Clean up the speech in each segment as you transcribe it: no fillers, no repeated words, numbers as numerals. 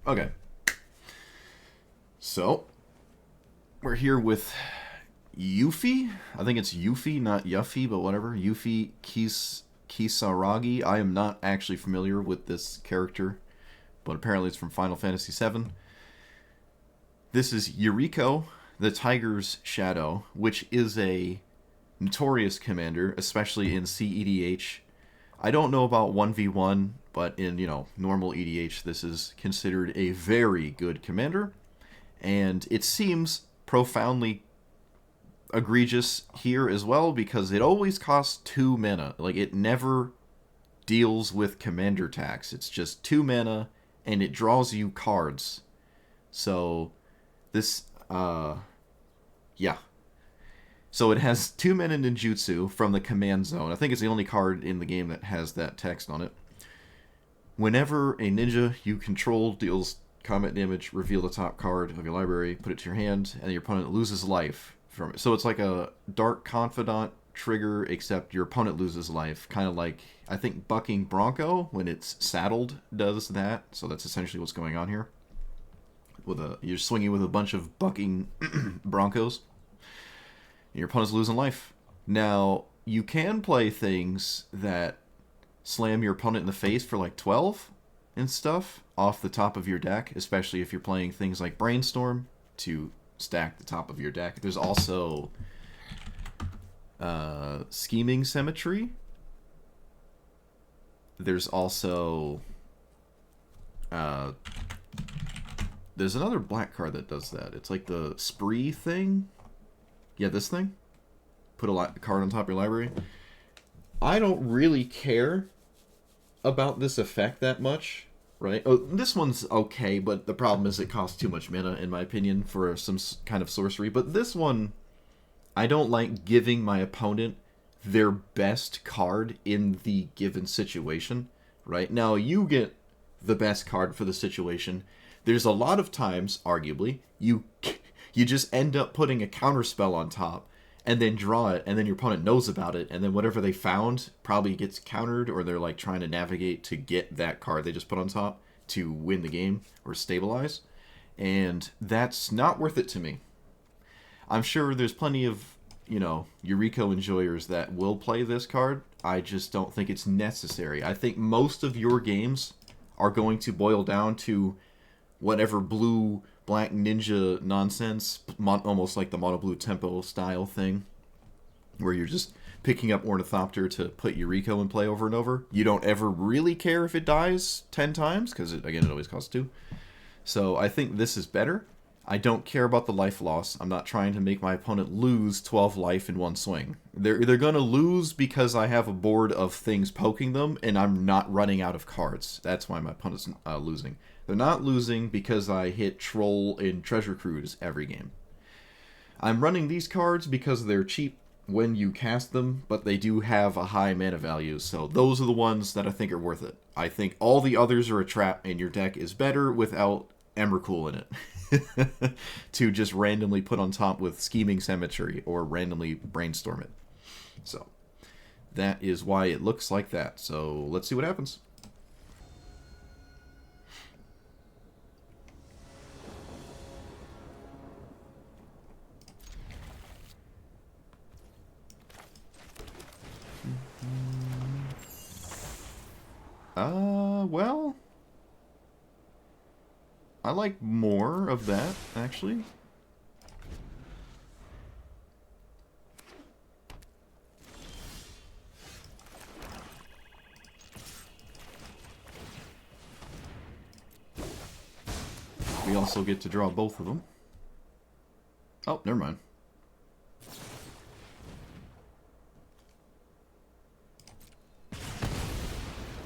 Okay. So, we're here with Yuffie. I think it's Yuffie, not Yuffie, but whatever. Yuffie Kisaragi. I am not actually familiar with this character, but apparently it's from Final Fantasy VII. This is Yuriko, the Tiger's Shadow, which is a notorious commander, especially in CEDH. I don't know about 1v1, but in, normal EDH, this is considered a very good commander. And it seems profoundly egregious here as well because it always costs 2 mana. Like, it never deals with commander tax. It's just 2 mana, and it draws you cards. So, this, yeah. So it has 2 mana ninjutsu from the command zone. I think it's the only card in the game that has that text on it. Whenever a ninja you control deals combat damage, reveal the top card of your library, put it to your hand, and your opponent loses life from it. So it's like a Dark Confidant trigger, except your opponent loses life. Kind of like, I think, Bucking Bronco, when it's saddled, does that. So that's essentially what's going on here. You're swinging with a bunch of bucking Broncos. And your opponent's losing life. Now, you can play things that slam your opponent in the face for like 12 and stuff off the top of your deck, especially if you're playing things like Brainstorm to stack the top of your deck. There's also Scheming Symmetry. There's also there's another black card that does that. It's like the Spree thing. Yeah, this thing. Put a card on top of your library. I don't really care about this effect that much. Right? Oh, this one's okay, but the problem is it costs too much mana, in my opinion, for some kind of sorcery. But this one, I don't like giving my opponent their best card in the given situation. Right? Now, you get the best card for the situation. There's a lot of times, arguably, you just end up putting a counterspell on top, and then draw it, and then your opponent knows about it, and then whatever they found probably gets countered, or they're like trying to navigate to get that card they just put on top to win the game or stabilize. And that's not worth it to me. I'm sure there's plenty of, Yuriko enjoyers that will play this card. I just don't think it's necessary. I think most of your games are going to boil down to whatever blue black ninja nonsense, almost like the mono blue tempo style thing, where you're just picking up Ornithopter to put Yuriko in play over and over. You don't ever really care if it dies 10 times, because, it always costs 2. So I think this is better. I don't care about the life loss. I'm not trying to make my opponent lose 12 life in one swing. They're going to lose because I have a board of things poking them, and I'm not running out of cards. That's why my opponent's losing. They're not losing because I hit Troll and Treasure Cruise every game. I'm running these cards because they're cheap when you cast them, but they do have a high mana value, so those are the ones that I think are worth it. I think all the others are a trap, and your deck is better without Emrakul in it. To just randomly put on top with Scheming Symmetry or randomly brainstorm it. So, that is why it looks like that. So, let's see what happens. Well, I like more of that, actually. We also get to draw both of them. Oh, never mind.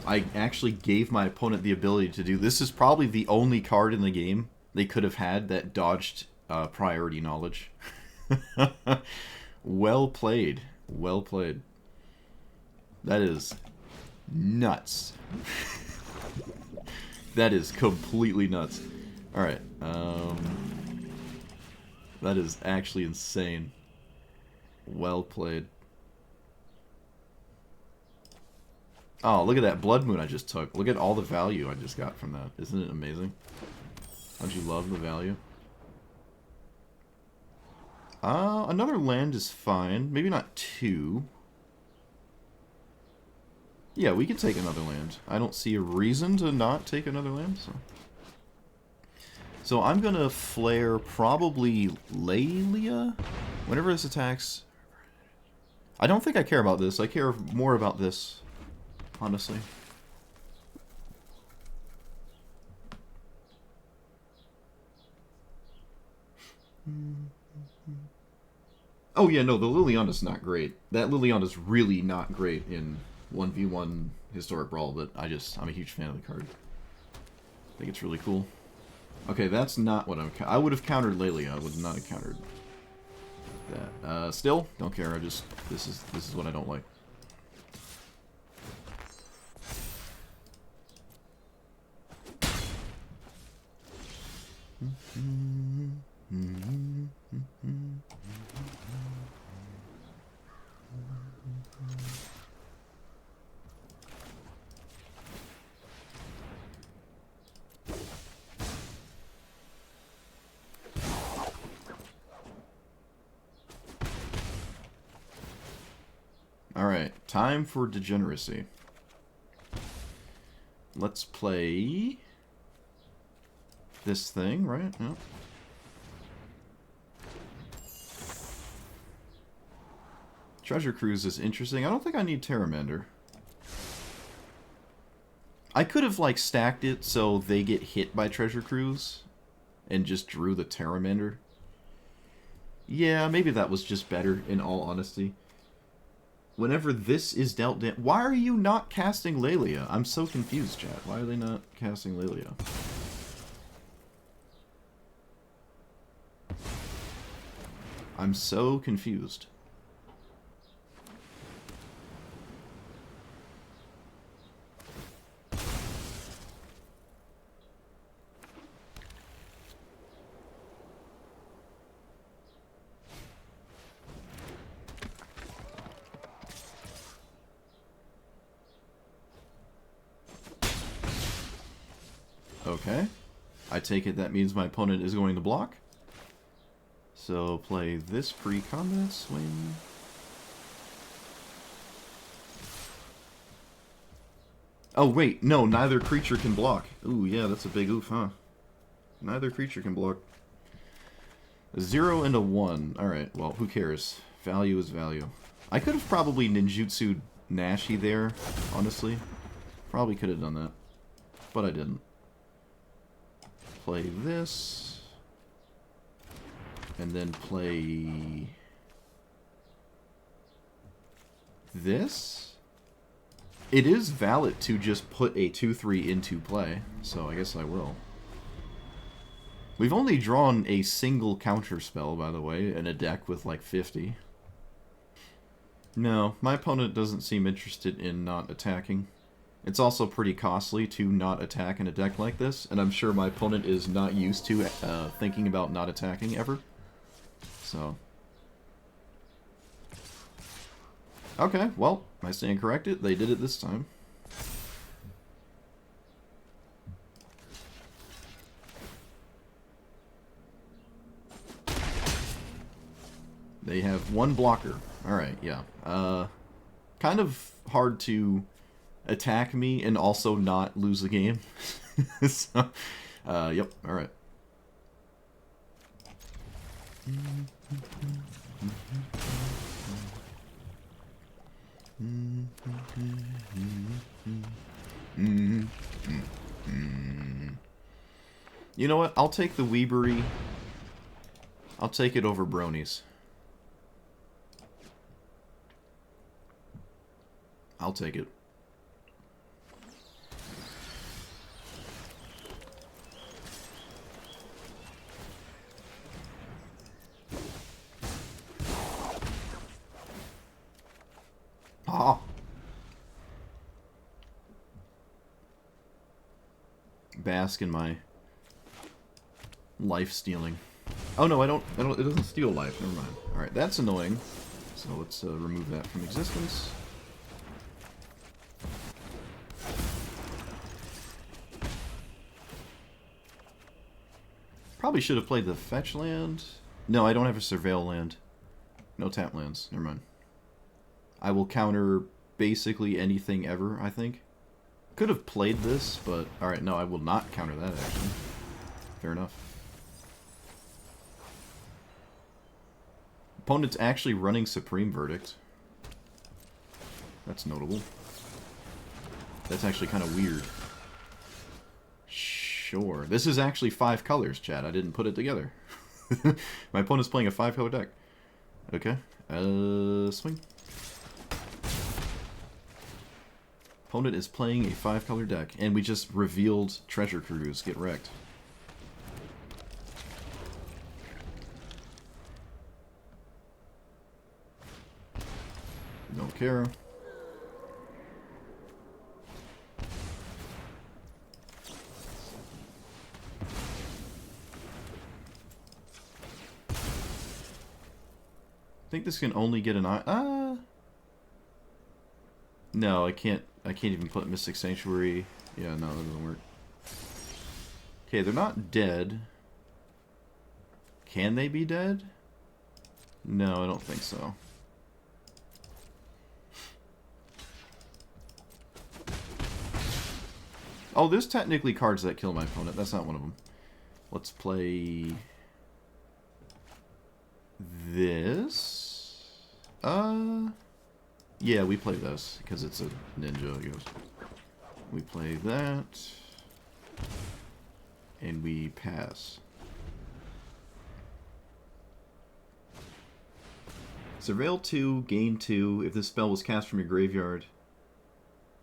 I actually gave my opponent the ability to do this. Is probably the only card in the game they could have had that dodged priority knowledge. Well played. Well played. That is nuts. That is completely nuts. Alright. That is actually insane. Well played. Oh, look at that Blood Moon I just took. Look at all the value I just got from that. Isn't it amazing? Don't you love the value? Another land is fine. Maybe not 2. Yeah, we could take another land. I don't see a reason to not take another land, so I'm gonna flare probably Lelia whenever this attacks. I don't think I care about this. I care more about this, honestly. Oh yeah, no, the Liliana's not great. That Liliana's really not great in 1v1 Historic Brawl, but I'm a huge fan of the card. I think it's really cool. Okay, that's not what I would have countered Lelia. I would not have countered that. Still, don't care. This is what I don't like. Alright, time for degeneracy. Let's play this thing, right? Yep. Treasure Cruise is interesting. I don't think I need Terramander. I could have, like, stacked it so they get hit by Treasure Cruise and just drew the Terramander. Yeah, maybe that was just better, in all honesty. Whenever this is dealt down... Why are you not casting Lelia? I'm so confused, chat. Why are they not casting Lelia? I'm so confused. Okay. I take it that means my opponent is going to block. So play this pre-combat swing. Oh wait, no, neither creature can block. Ooh, yeah, that's a big oof, huh? Neither creature can block. A 0 and a 1. Alright, well, who cares? Value is value. I could have probably ninjutsu'd Nashi there, honestly. Probably could have done that. But I didn't. Play this. And then play this. It is valid to just put a 2/3 into play, so I guess I will. We've only drawn a single counter spell, by the way, in a deck with like 50. No, my opponent doesn't seem interested in not attacking. It's also pretty costly to not attack in a deck like this, and I'm sure my opponent is not used to thinking about not attacking ever. So. Okay, well, I stand corrected. They did it this time. They have one blocker. Alright, yeah. Kind of hard to attack me and also not lose the game. So, yep, alright. You know what? I'll take the Weebury. I'll take it over Bronies. I'll take it. Ah. Bask in my life stealing. Oh no, I don't. It doesn't steal life. Never mind. All right, that's annoying. So let's remove that from existence. Probably should have played the fetch land. No, I don't have a surveil land. No tap lands. Never mind. I will counter basically anything ever, I think. Could have played this, but... Alright, no, I will not counter that, actually. Fair enough. Opponent's actually running Supreme Verdict. That's notable. That's actually kind of weird. Sure. This is actually 5 colors, chat. I didn't put it together. My opponent's playing a 5-color deck. Okay. Swing. Opponent is playing a 5-color deck, and we just revealed Treasure Cruise. Get wrecked. Don't care. I think this can only get an eye. No, I can't even put Mystic Sanctuary. Yeah, no, that doesn't work. Okay, they're not dead. Can they be dead? No, I don't think so. Oh, there's technically cards that kill my opponent. That's not one of them. Let's play this. Yeah, we play this because it's a ninja, I guess. We play that. And we pass. Surveil 2, gain 2. If this spell was cast from your graveyard.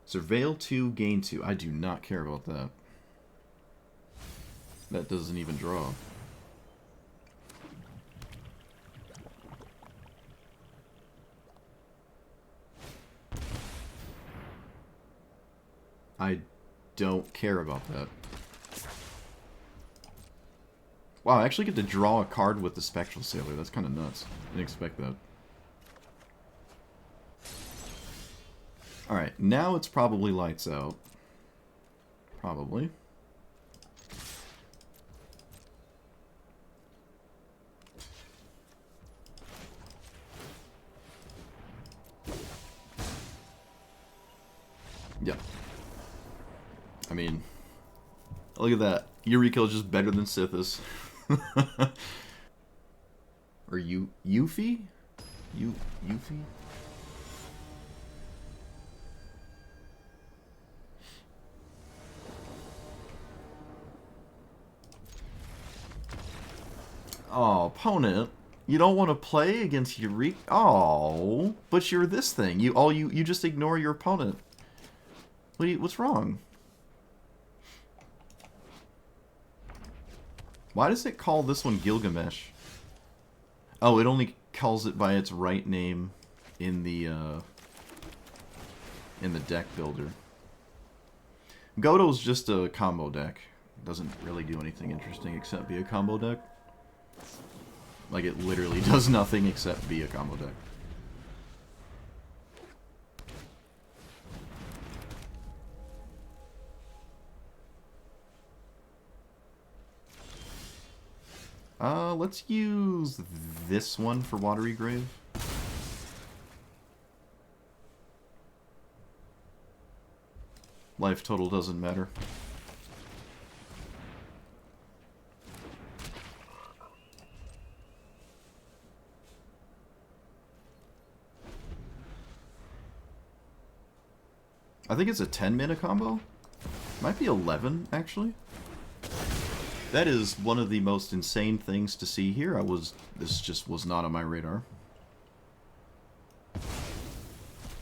Surveil 2, gain 2. I do not care about that. That doesn't even draw. I don't care about that. Wow, I actually get to draw a card with the Spectral Sailor. That's kind of nuts. Didn't expect that. Alright, now it's probably lights out. Probably. Yeah. I mean, look at that. Yuriko is just better than Sithis. Or Yuffie? Yuffie? Oh, opponent. You don't want to play against Yuriko? Oh, but you're this thing. You just ignore your opponent. What's wrong? Why does it call this one Gilgamesh? Oh, it only calls it by its right name in the deck builder. Goto's just a combo deck. Doesn't really do anything interesting except be a combo deck. Like, it literally does nothing except be a combo deck. Let's use this one for Watery Grave. Life total doesn't matter. I think it's a 10-mana combo. Might be 11, actually. That is one of the most insane things to see here. This just was not on my radar.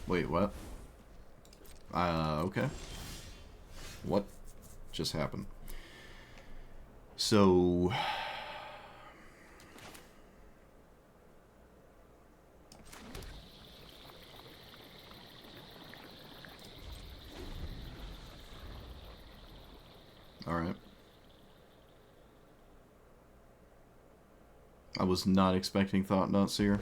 Wait, what? Okay. What just happened? So... Alright. I was not expecting Thought Knot Seer.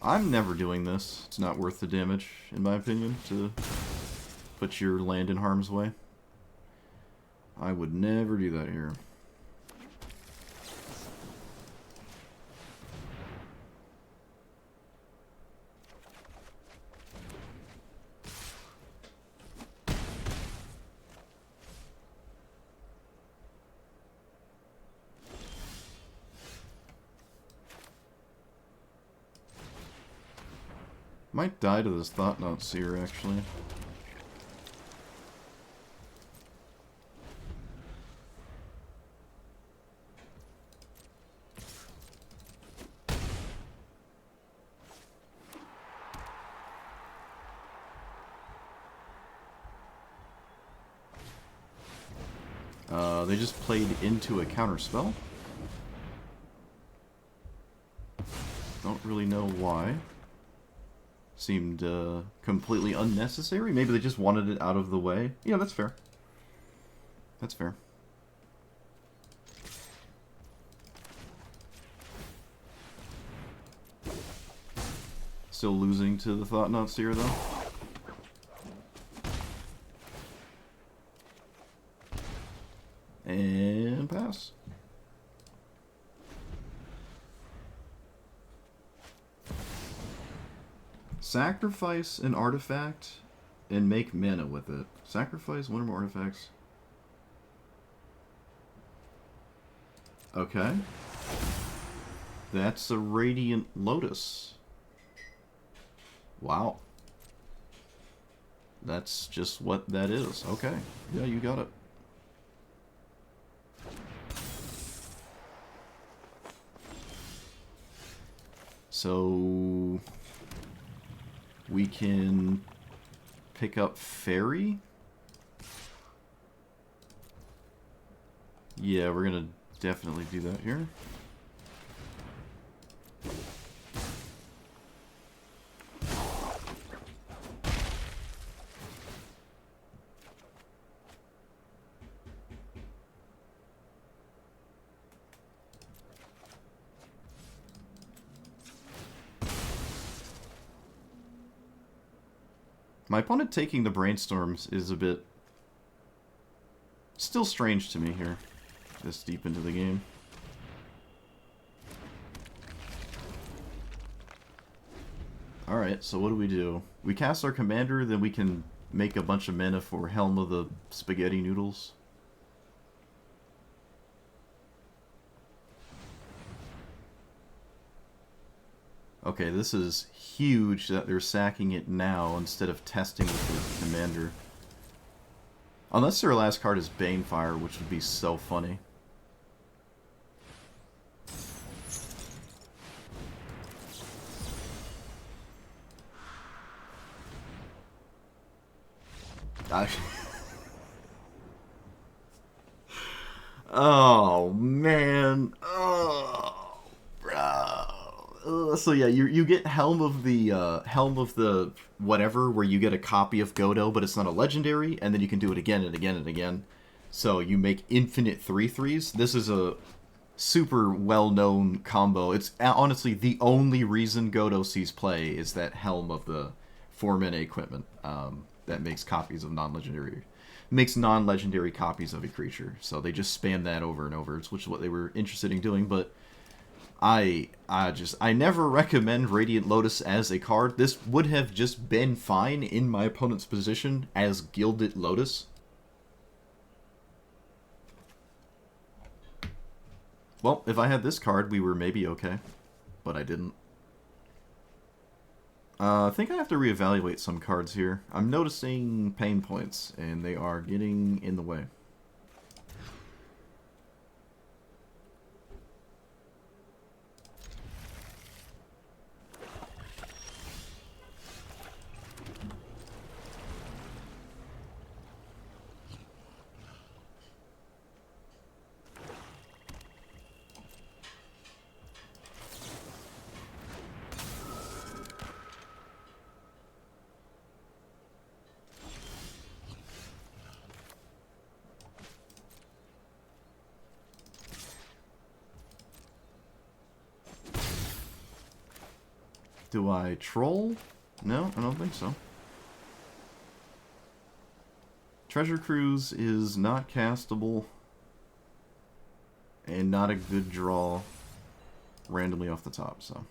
I'm never doing this. It's not worth the damage, in my opinion, to put your land in harm's way. I would never do that here. Might die to this Thought Knot Seer, actually. They just played into a counter spell. Don't really know why. Seemed completely unnecessary. Maybe they just wanted it out of the way. Yeah, that's fair. That's fair. Still losing to the Thought Knot Seer, though. And pass. Sacrifice an artifact and make mana with it. Sacrifice one or more artifacts. Okay. That's a Radiant Lotus. Wow. That's just what that is. Okay. Yeah, you got it. So we can pick up Fairy. Yeah, we're gonna definitely do that here. My opponent taking the Brainstorms is a bit still strange to me here, this deep into the game. Alright, so what do? We cast our commander, then we can make a bunch of mana for Helm of the Spaghetti Noodles. Okay, this is huge that they're sacking it now instead of testing with their commander. Unless their last card is Banefire, which would be so funny. Oh, man. Oh, bro. So yeah, you get Helm of the whatever, where you get a copy of Godo, but it's not a legendary, and then you can do it again and again and again. So you make infinite 3/3s. This is a super well-known combo. It's honestly the only reason Godo sees play is that Helm of the 4-mana equipment that makes copies of non-legendary. Makes non-legendary copies of a creature. So they just spam that over and over, which is what they were interested in doing, but I never recommend Radiant Lotus as a card. This would have just been fine in my opponent's position as Gilded Lotus. Well, if I had this card, we were maybe okay, but I didn't. I think I have to reevaluate some cards here. I'm noticing pain points, and they are getting in the way. Do I troll? No, I don't think so. Treasure Cruise is not castable and not a good draw randomly off the top, so.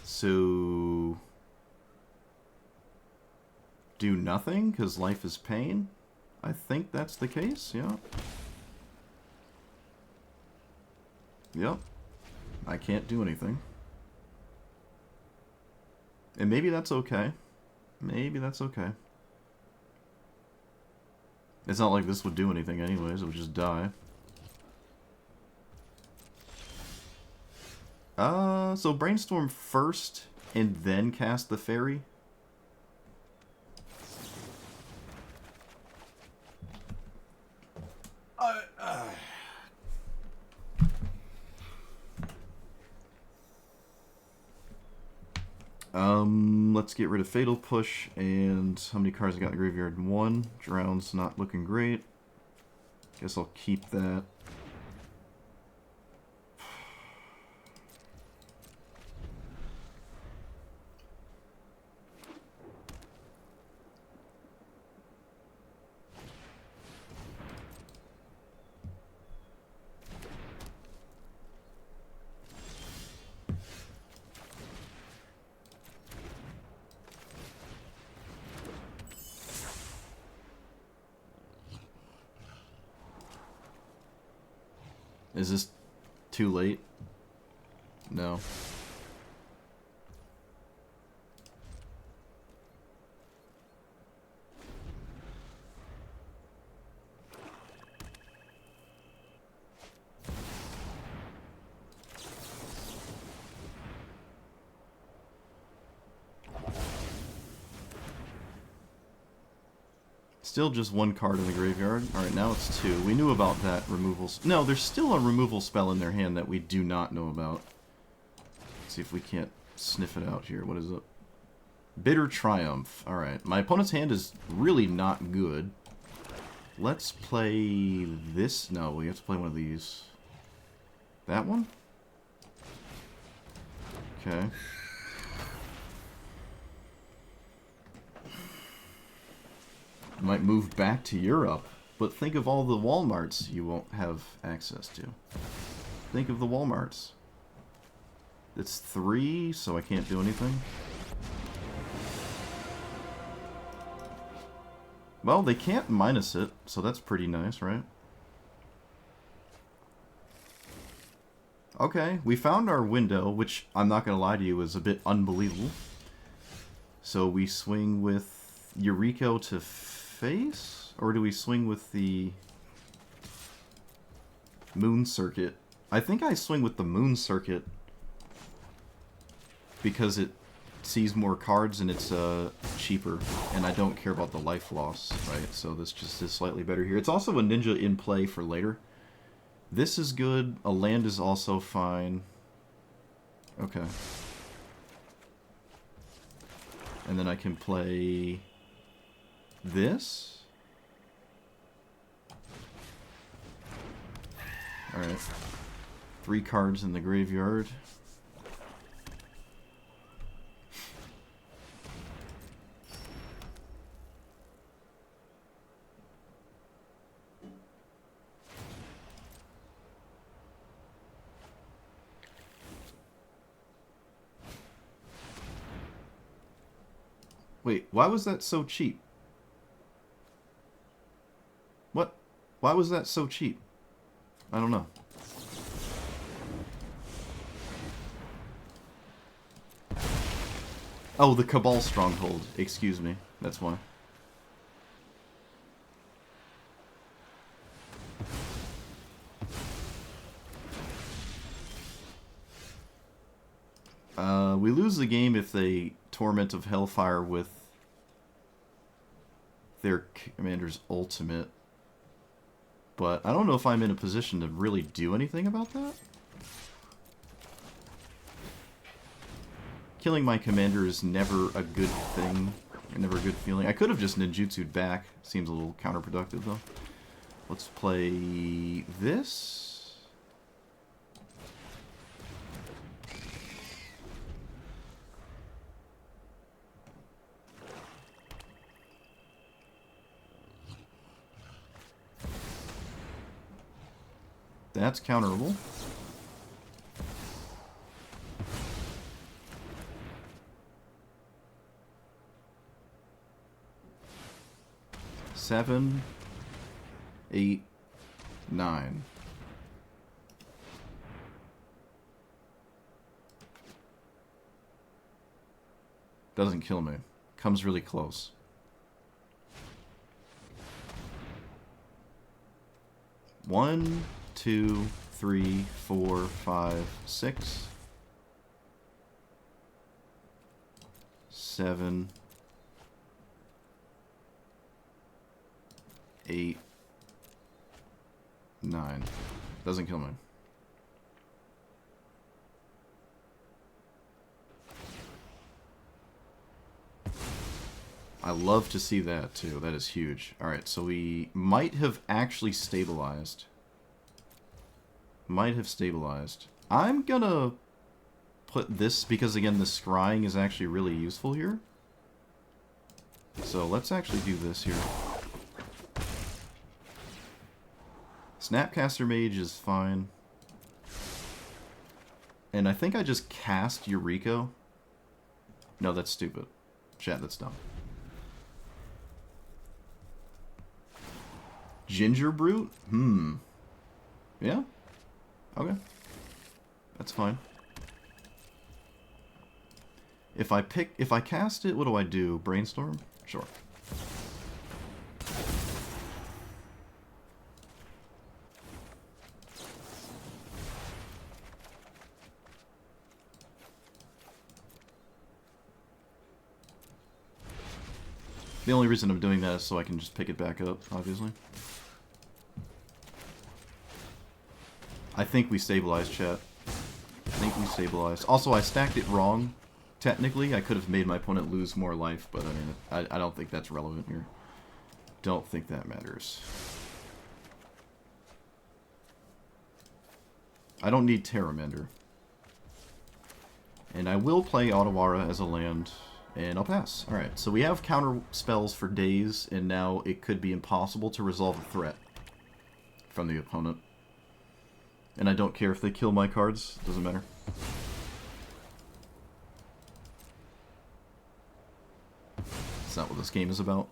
So, do nothing because life is pain? I think that's the case, yeah. Yep. I can't do anything. And maybe that's okay. Maybe that's okay. It's not like this would do anything anyways, it would just die. So brainstorm first and then cast the fairy. Let's get rid of Fatal Push, and how many cards I got in the graveyard? 1. Drown's not looking great. Guess I'll keep that. Is this too late? No. Still just 1 card in the graveyard. Alright, now it's 2. We knew about that removal. No, there's still a removal spell in their hand that we do not know about. Let's see if we can't sniff it out here. What is it? Bitter Triumph. Alright, my opponent's hand is really not good. Let's play this. No, we have to play one of these. That one? Okay. Might move back to Europe, but think of all the Walmarts you won't have access to. Think of the Walmarts. It's 3, so I can't do anything. Well, they can't minus it, so that's pretty nice, right? Okay, we found our window, which I'm not gonna lie to you is a bit unbelievable. So we swing with Yuriko to face? Or do we swing with the Moon Circuit? I think I swing with the Moon Circuit because it sees more cards and it's cheaper, and I don't care about the life loss, right? So this just is slightly better here. It's also a ninja in play for later. This is good. A land is also fine. Okay. And then I can play this. Alright. 3 cards in the graveyard. Wait, why was that so cheap? What? Why was that so cheap? I don't know. Oh, the Cabal Stronghold. Excuse me. That's why. We lose the game if they Torment of Hellfire with their commander's ultimate. But I don't know if I'm in a position to really do anything about that. Killing my commander is never a good thing. Never a good feeling. I could have just ninjutsu'd back. Seems a little counterproductive, though. Let's play this. That's counterable. Seven, 8, 9. Doesn't kill me. Comes really close. One, 2, 3, 4, 5, 6, 7, 8, 9. Doesn't kill me. I love to see that too. That is huge. Alright, so we might have actually stabilized. Might have stabilized. I'm gonna put this, because again, the scrying is actually really useful here. So let's actually do this here. Snapcaster Mage is fine. And I think I just cast Yuriko. No, that's stupid. Chat, that's dumb. Ginger Brute? Yeah? Okay. That's fine. If I cast it, what do I do? Brainstorm? Sure. The only reason I'm doing that is so I can just pick it back up, obviously. I think we stabilized, chat. I think we stabilized. Also, I stacked it wrong. Technically, I could have made my opponent lose more life, but I mean, I don't think that's relevant here. Don't think that matters. I don't need Terramender. And I will play Otawara as a land, and I'll pass. Alright, so we have counter spells for days, and now it could be impossible to resolve a threat from the opponent. And I don't care if they kill my cards, doesn't matter. That's not what this game is about.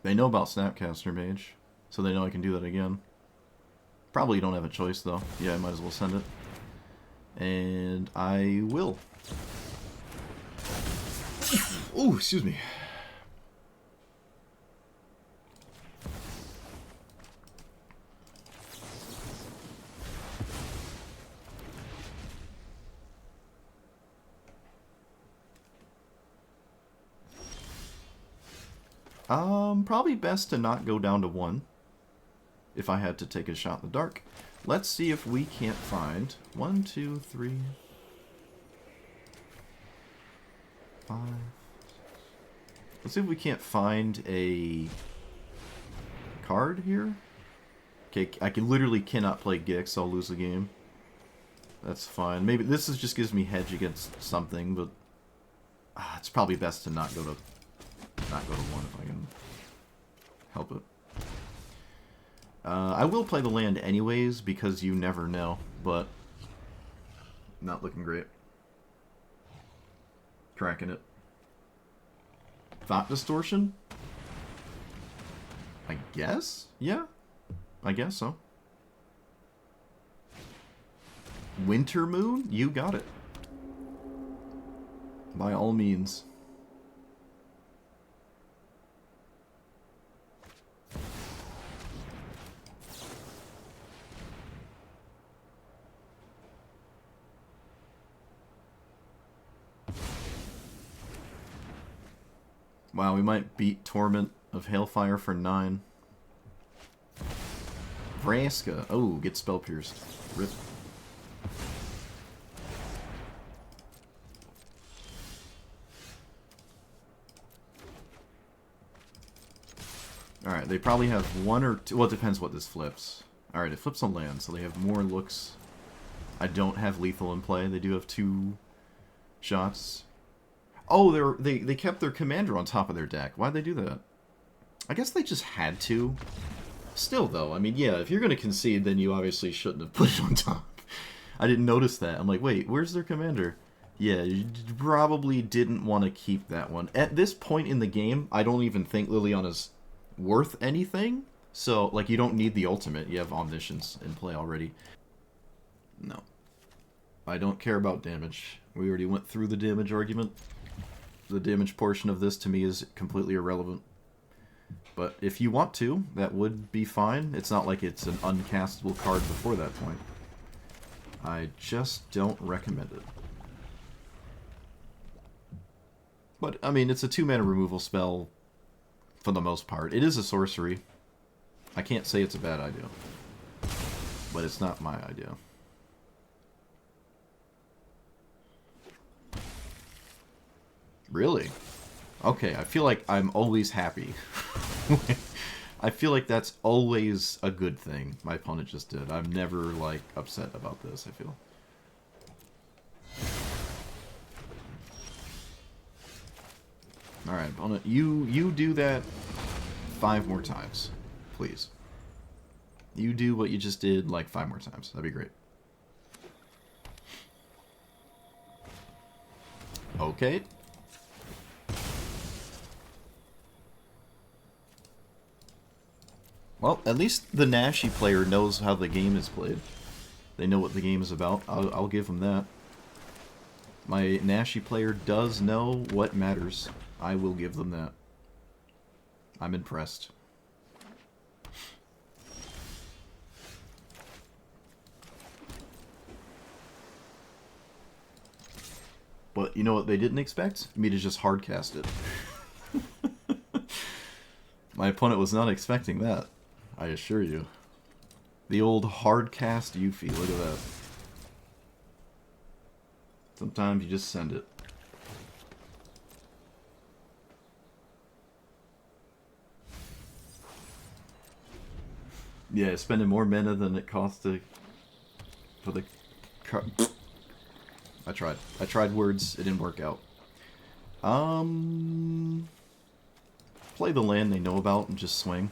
They know about Snapcaster Mage, so they know I can do that again. Probably don't have a choice, though. Yeah, I might as well send it. And I will. Ooh, excuse me. Probably best to not go down to 1. If I had to take a shot in the dark. Let's see if we can't find 1, 2, 3, 5. Let's see if we can't find a card here. Okay, I literally cannot play Gix, I'll lose the game. That's fine. Maybe this just gives me hedge against something, but it's probably best to not go to 1 if I can help it. I will play the land anyways, because you never know, but not looking great. Cracking it. Thought Distortion? I guess? Yeah. I guess so. Winter Moon? You got it. By all means. Wow, we might beat Torment of Hailfire for 9. Vraska. Oh, get Spell Pierced. Rip. Alright, they probably have 1 or 2... Well, it depends what this flips. Alright, it flips on land, so they have more looks. I don't have lethal in play. They do have 2 shots. Oh, they kept their commander on top of their deck. Why'd they do that? I guess they just had to. Still, though, I mean, yeah, if you're going to concede, then you obviously shouldn't have put it on top. I didn't notice that. I'm like, wait, where's their commander? Yeah, you probably didn't want to keep that one. At this point in the game, I don't even think Liliana's worth anything. So, like, you don't need the ultimate. You have Omniscience in play already. No. I don't care about damage. We already went through the damage argument. The damage portion of this, to me, is completely irrelevant. But if you want to, that would be fine. It's not like it's an uncastable card before that point. I just don't recommend it. But, I mean, it's a 2-mana removal spell for the most part. It is a sorcery. I can't say it's a bad idea. But it's not my idea. Really? Okay, I feel like I'm always happy. I feel like that's always a good thing my opponent just did. I'm never, like, upset about this, I feel. Alright, opponent, you do that 5 more times, please. You do what you just did, like, 5 more times. That'd be great. Okay. Well, at least the Nashi player knows how the game is played. They know what the game is about. I'll give them that. My Nashi player does know what matters. I will give them that. I'm impressed. But you know what they didn't expect? Me to just hardcast it. My opponent was not expecting that. I assure you. The old hardcast Yuffie. Look at that. Sometimes you just send it. Yeah, spending more mana than it costs to... for the... I tried. I tried words. It didn't work out. Play the land they know about and just swing.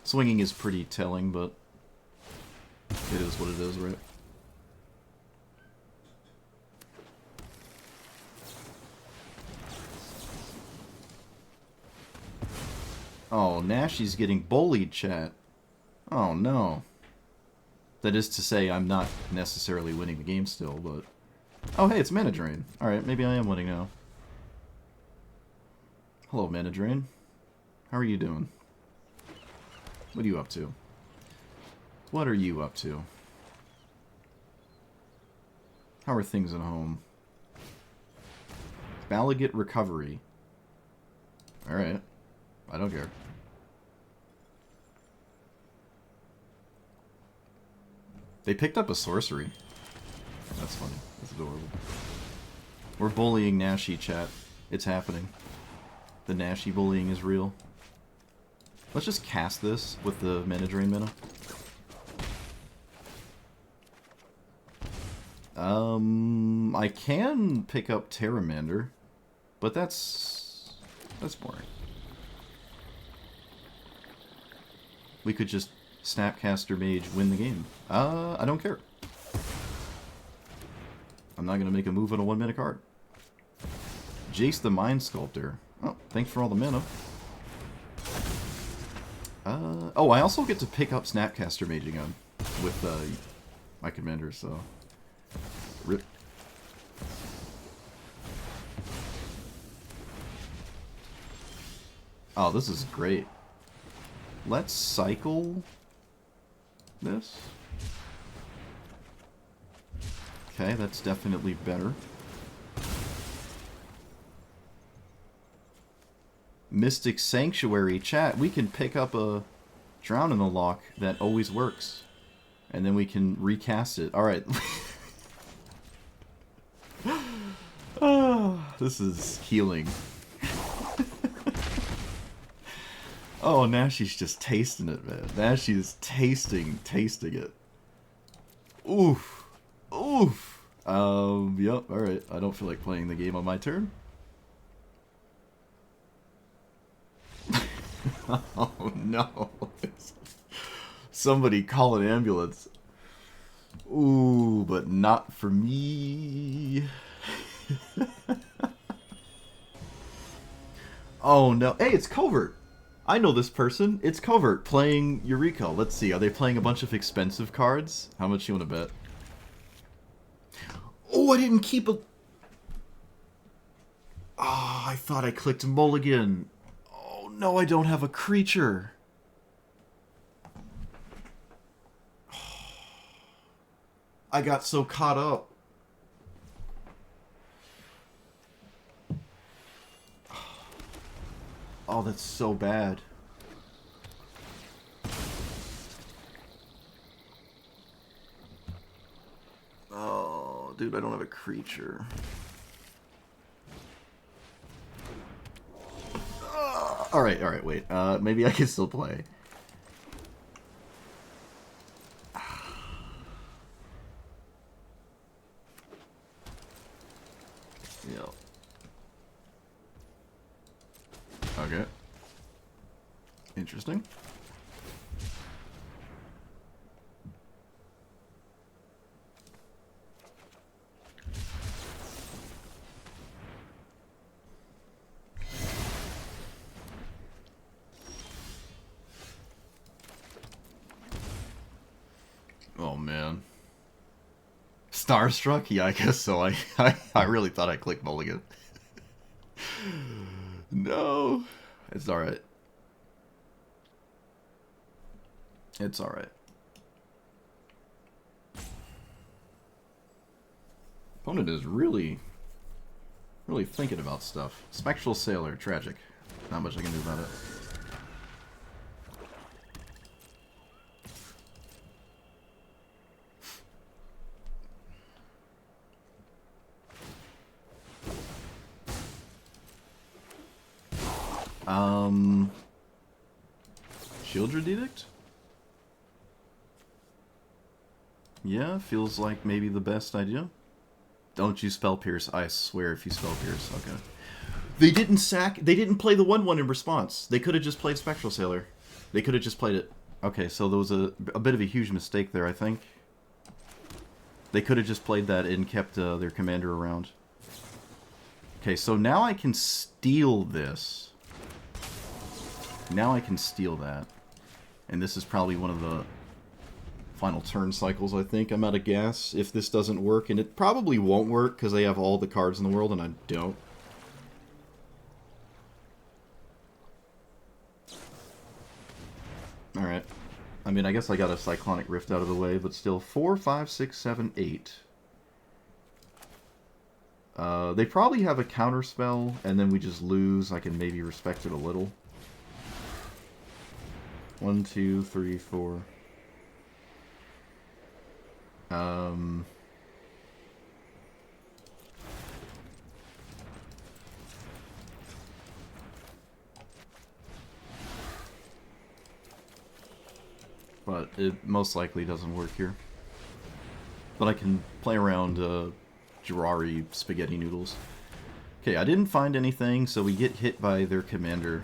Swinging is pretty telling, but it is what it is, right? Oh, Nashi's getting bullied, chat. Oh, no. That is to say, I'm not necessarily winning the game still, but... Oh, hey, it's Mana Drain. Alright, maybe I am winning now. Hello, Mana Drain. How are you doing? What are you up to? What are you up to? How are things at home? Balagate Recovery. Alright. I don't care. They picked up a sorcery. That's funny. That's adorable. We're bullying Nashi, chat. It's happening. The Nashi bullying is real. Let's just cast this with the Mana Drain mana. I can pick up Terramander, but that's boring. We could just Snapcaster Mage win the game. I don't care. I'm not gonna make a move on a 1-mana card. Jace the Mind Sculptor. Oh, thanks for all the mana. Oh, I also get to pick up Snapcaster Mage again with my commander, so... Rip. Oh, this is great. Let's cycle this. Okay, that's definitely better. Mystic Sanctuary. Chat, we can pick up a Drown in the Lock that always works. And then we can recast it. Alright. Oh, this is healing. Oh, now she's just tasting it, man. Now she's tasting it. Oof. Oof. Yep, alright. I don't feel like playing the game on my turn. Oh, no. Somebody call an ambulance. Ooh, but not for me. Oh, no. Hey, it's Covert. I know this person. It's Covert playing Yuriko. Let's see. Are they playing a bunch of expensive cards? How much you want to bet? Oh, I didn't keep a... Oh, I thought I clicked Mulligan. Oh, no, I don't have a creature. I got so caught up. Oh, that's so bad. Oh, dude, I don't have a creature. Alright, wait. Maybe I can still play. Yep. Okay. Interesting. Oh man. Starstruck? Yeah, I guess so. I really thought I clicked Mulligan. No. It's alright. It's alright. Opponent is really thinking about stuff. Spectral Sailor, tragic. Not much I can do about it. Shieldred Edict? Yeah, feels like maybe the best idea. Don't you Spell Pierce. I swear if you Spell Pierce. Okay. They didn't play the 1/1 in response. They could have just played Spectral Sailor. They could have just played it. Okay, so there was a bit of a huge mistake there, I think. They could have just played that and kept their commander around. Okay, so now I can steal this. Now I can steal that. And this is probably one of the final turn cycles, I think. I'm out of gas if this doesn't work. And it probably won't work because they have all the cards in the world and I don't. Alright. I mean, I guess I got a Cyclonic Rift out of the way, but still. 4, 5, 6, 7, 8. They probably have a counterspell, and then we just lose. I can maybe respect it a little. 1, 2, 3, 4. But it most likely doesn't work here. But I can play around Jirari spaghetti noodles. Okay, I didn't find anything, so we get hit by their commander.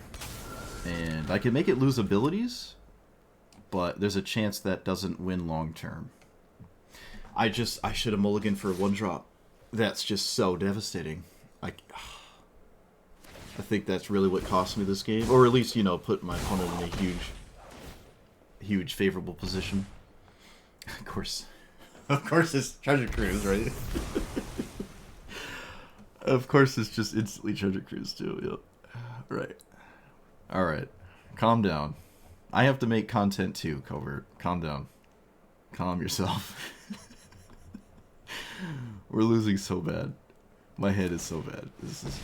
And I can make it lose abilities, but there's a chance that doesn't win long term. I should have mulliganed for a 1-drop. That's just so devastating. I think that's really what cost me this game. Or at least, you know, put my opponent in a huge favorable position. Of course it's Treasure Cruise, right? Of course it's just instantly Treasure Cruise too, yep. Right. Alright. Calm down. I have to make content too, Covert. Calm down. Calm yourself. We're losing so bad. My head is so bad. This is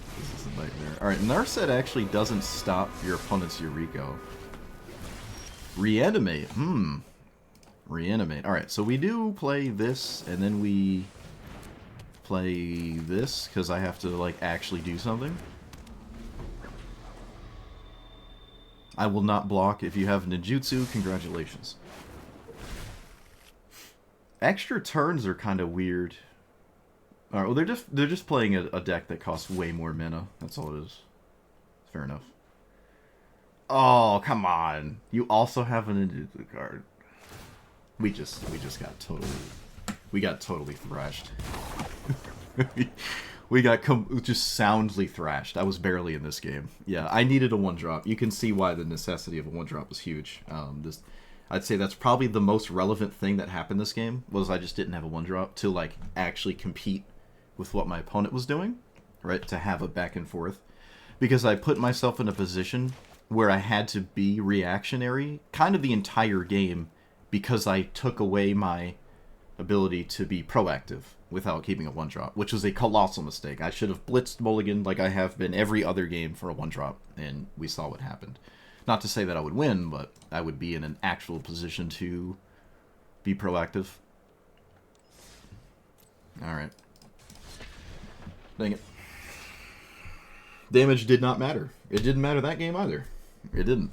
a nightmare. Alright, Narset actually doesn't stop your opponent's Yuriko. Reanimate. Reanimate. Alright, so we do play this, and then we play this, because I have to, like, actually do something. I will not block. If you have ninjutsu, congratulations. Extra turns are kind of weird. Alright, well they're just playing a deck that costs way more mana. That's all it is. Fair enough. Oh, come on. You also have a ninjutsu card. We just got totally thrashed. We got just soundly thrashed. I was barely in this game. Yeah, I needed a 1-drop. You can see why the necessity of a 1-drop was huge. I'd say that's probably the most relevant thing that happened this game, was I just didn't have a 1-drop to, like, actually compete with what my opponent was doing, right? To have a back and forth. Because I put myself in a position where I had to be reactionary kind of the entire game, because I took away my ability to be proactive without keeping a 1-drop, which was a colossal mistake. I should have blitzed Mulligan like I have been every other game for a 1-drop, and we saw what happened. Not to say that I would win, but I would be in an actual position to be proactive. Alright. Dang it. Damage did not matter. It didn't matter that game either. It didn't.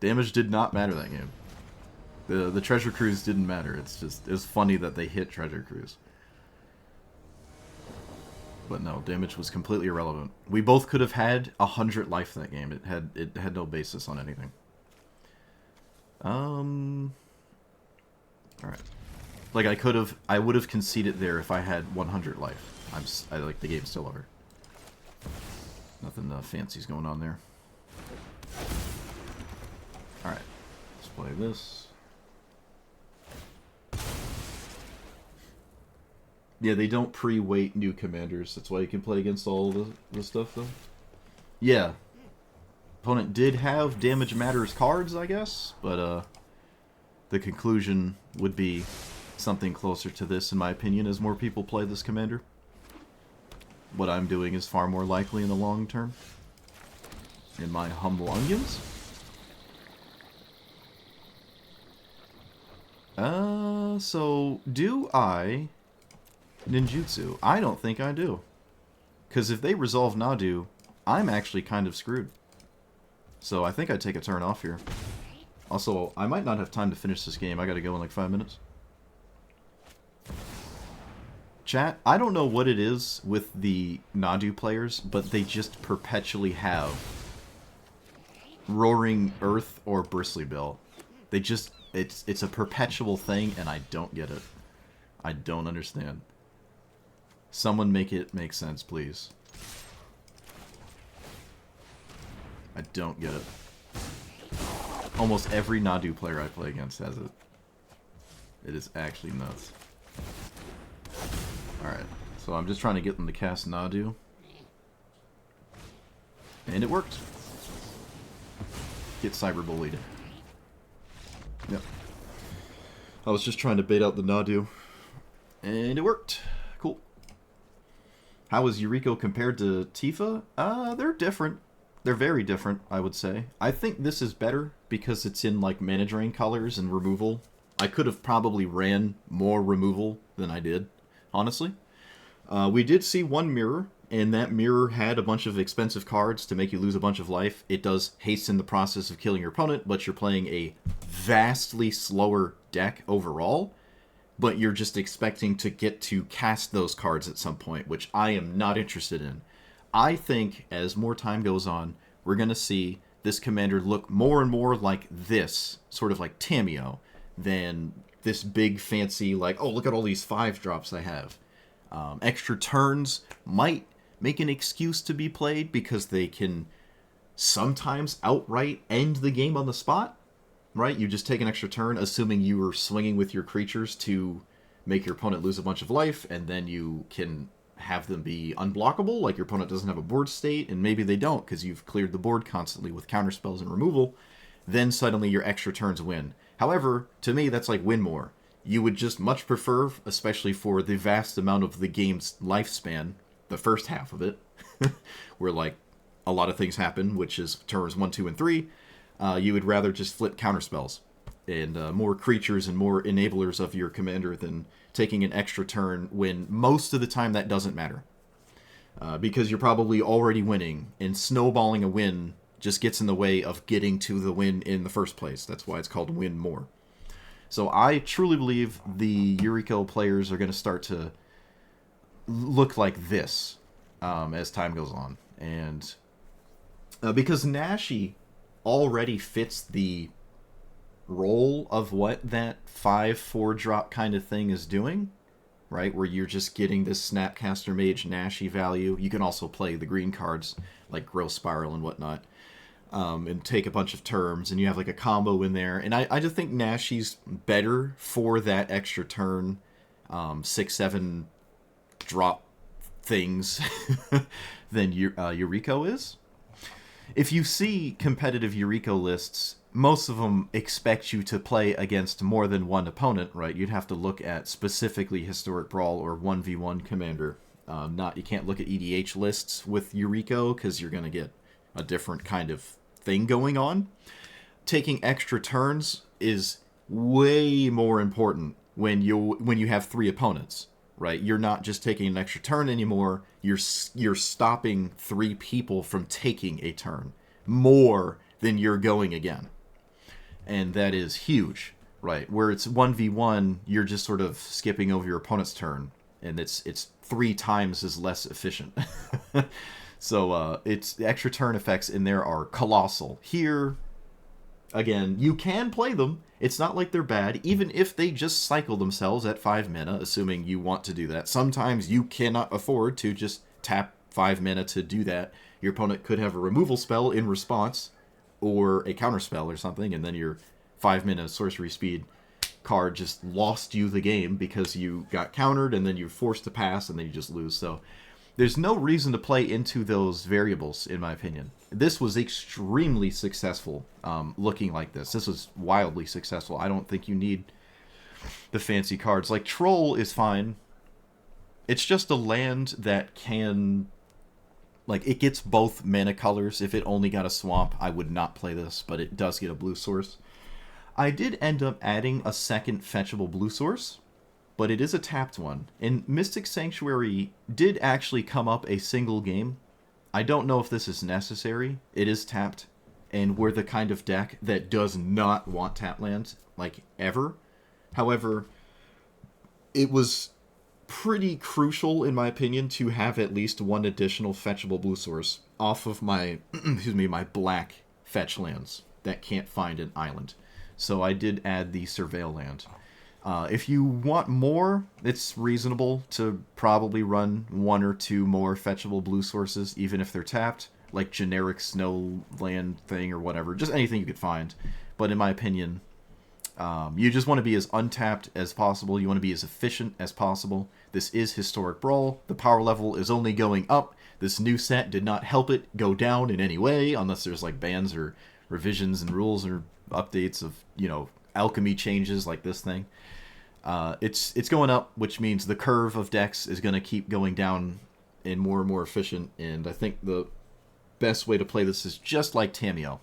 Damage did not matter that game. The Treasure Cruise didn't matter. It was funny that they hit Treasure Cruise. But no, damage was completely irrelevant. We both could have had 100 life that game. It had no basis on anything. Alright. Like I would have conceded there if I had 100 life. I like the game's still over. Nothing fancy's going on there. Alright. Let's play this. Yeah, they don't pre-wait new commanders. That's why you can play against all the stuff, though. Yeah. Opponent did have Damage Matters cards, I guess, but the conclusion would be something closer to this, in my opinion, as more people play this commander. What I'm doing is far more likely in the long term. In my humble onions. So, do I ninjutsu? I don't think I do. Because if they resolve Nadu, I'm actually kind of screwed. So I think I'd take a turn off here. Also, I might not have time to finish this game. I gotta go in like 5 minutes. Chat, I don't know what it is with the Nadu players, but they just perpetually have Roaring Earth or Bristly Bill. They just... It's a perpetual thing, and I don't get it. I don't understand. Someone make it make sense, please. I don't get it. Almost every Nadu player I play against has it. It is actually nuts. Alright, so I'm just trying to get them to cast Nadu. And it worked. Get cyberbullied. Yep. I was just trying to bait out the Nadu. And it worked. Cool. How is Yuriko compared to Tifa? They're different. They're very different, I would say. I think this is better because it's in, like, mana drain colors and removal. I could have probably ran more removal than I did, honestly. We did see one mirror, and that mirror had a bunch of expensive cards to make you lose a bunch of life. It does hasten the process of killing your opponent, but you're playing a vastly slower deck overall. But you're just expecting to get to cast those cards at some point, which I am not interested in. I think as more time goes on, we're going to see this commander look more and more like this, sort of like Tameo, than this big fancy, like, oh, look at all these 5-drops I have. Extra turns might make an excuse to be played because they can sometimes outright end the game on the spot, right? You just take an extra turn, assuming you were swinging with your creatures to make your opponent lose a bunch of life, and then you can have them be unblockable, like your opponent doesn't have a board state, and maybe they don't because you've cleared the board constantly with counterspells and removal. Then suddenly your extra turns win. However, to me, that's like win more. You would just much prefer, especially for the vast amount of the game's lifespan, the first half of it, where like a lot of things happen, which is turns 1, 2, and 3, you would rather just flip counterspells and more creatures and more enablers of your commander than taking an extra turn when most of the time that doesn't matter. Because you're probably already winning, and snowballing a win just gets in the way of getting to the win in the first place. That's why it's called win more. So I truly believe the Yuriko players are going to start to look like this as time goes on. And because Nashi already fits the role of what that 5/4 drop kind of thing is doing, right? Where you're just getting this Snapcaster Mage Nashi value. You can also play the green cards like Growth Spiral and whatnot, and take a bunch of terms, and you have like a combo in there. And I just think Nashi's better for that extra turn, 6/7 drop things than Yuriko is. If you see competitive Yuriko lists, most of them expect you to play against more than one opponent, right? You'd have to look at specifically Historic Brawl or 1v1 Commander. You can't look at EDH lists with Yuriko because you're going to get a different kind of thing going on. Taking extra turns is way more important when you have 3 opponents, right? You're not just taking an extra turn anymore. You're stopping 3 people from taking a turn more than you're going again. And that is huge, right? Where it's 1v1, you're just sort of skipping over your opponent's turn, and it's 3 times as less efficient. So it's the extra turn effects in there are colossal. Here, again, you can play them. It's not like they're bad, even if they just cycle themselves at 5 mana, assuming you want to do that. Sometimes you cannot afford to just tap 5 mana to do that. Your opponent could have a removal spell in response, or a counter spell or something, and then your 5 mana sorcery speed card just lost you the game because you got countered, and then you're forced to pass, and then you just lose. So there's no reason to play into those variables, in my opinion. This was extremely successful looking like this. This was wildly successful. I don't think you need the fancy cards. Like, Troll is fine. It's just a land that can... Like, it gets both mana colors. If it only got a swamp, I would not play this, but it does get a blue source. I did end up adding a second fetchable blue source, but it is a tapped one. And Mystic Sanctuary did actually come up a single game. I don't know if this is necessary. It is tapped, and we're the kind of deck that does not want tap lands, like, ever. However, it was pretty crucial, in my opinion, to have at least one additional fetchable blue source off of my, my black fetch lands that can't find an island. So I did add the Surveil land. If you want more, it's reasonable to probably run 1 or 2 more fetchable blue sources, even if they're tapped, like generic snow land thing or whatever, just anything you could find. But in my opinion, you just want to be as untapped as possible. You want to be as efficient as possible. This is Historic Brawl. The power level is only going up. This new set did not help it go down in any way, unless there's like bans or revisions and rules or updates of, alchemy changes like this thing. It's going up, which means the curve of decks is going to keep going down and more efficient. And I think the best way to play this is just like Tamiyo,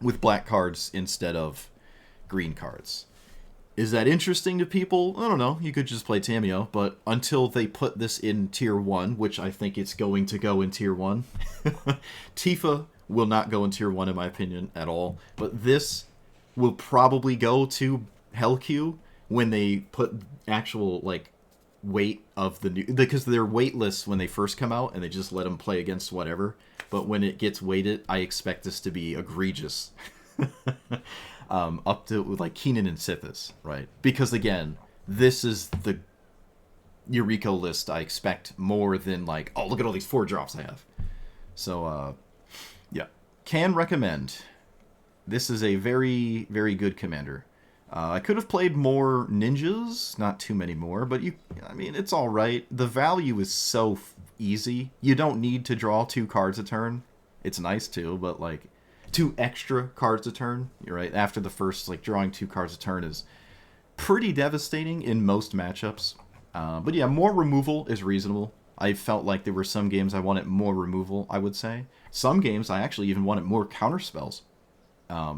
with black cards instead of green cards. Is that interesting to people? I don't know. You could just play Tamiyo, but until they put this in Tier 1, which I think it's going to go in Tier 1, Tifa will not go in Tier 1 in my opinion at all, but this will probably go to Hellq when they put actual, weight of the new... Because they're weightless when they first come out, and they just let them play against whatever, but when it gets weighted, I expect this to be egregious. Up to Keenan and Sithis, right? Because again, this is the Yuriko list I expect more than oh, look at all these 4 drops I have. So yeah, can recommend. This is a very, very good commander. I could have played more ninjas, not too many more, but it's all right. The value is so easy. You don't need to draw 2 cards a turn. It's nice too, but 2 extra cards a turn, you're right, after the first, drawing 2 cards a turn is pretty devastating in most matchups. But yeah, more removal is reasonable. I felt like there were some games I wanted more removal, I would say. Some games I actually even wanted more counter spells.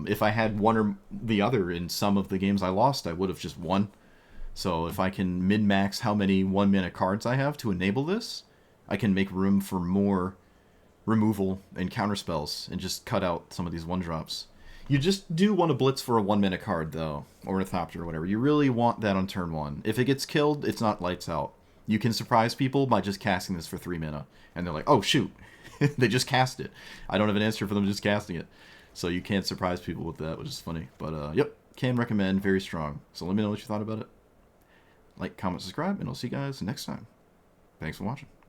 If I had one or the other in some of the games I lost, I would have just won. So if I can min-max how many 1-mana cards I have to enable this, I can make room for more removal and counter spells and just cut out some of these 1-drops. You just do want to blitz for a 1-mana card, though, or a Thopter or whatever. You really want that on turn 1. If it gets killed, it's not lights out. You can surprise people by just casting this for 3 mana. And they're like, oh, shoot. They just cast it. I don't have an answer for them just casting it. So you can't surprise people with that, which is funny. But, yep, can recommend. Very strong. So let me know what you thought about it. Like, comment, subscribe, and I'll see you guys next time. Thanks for watching.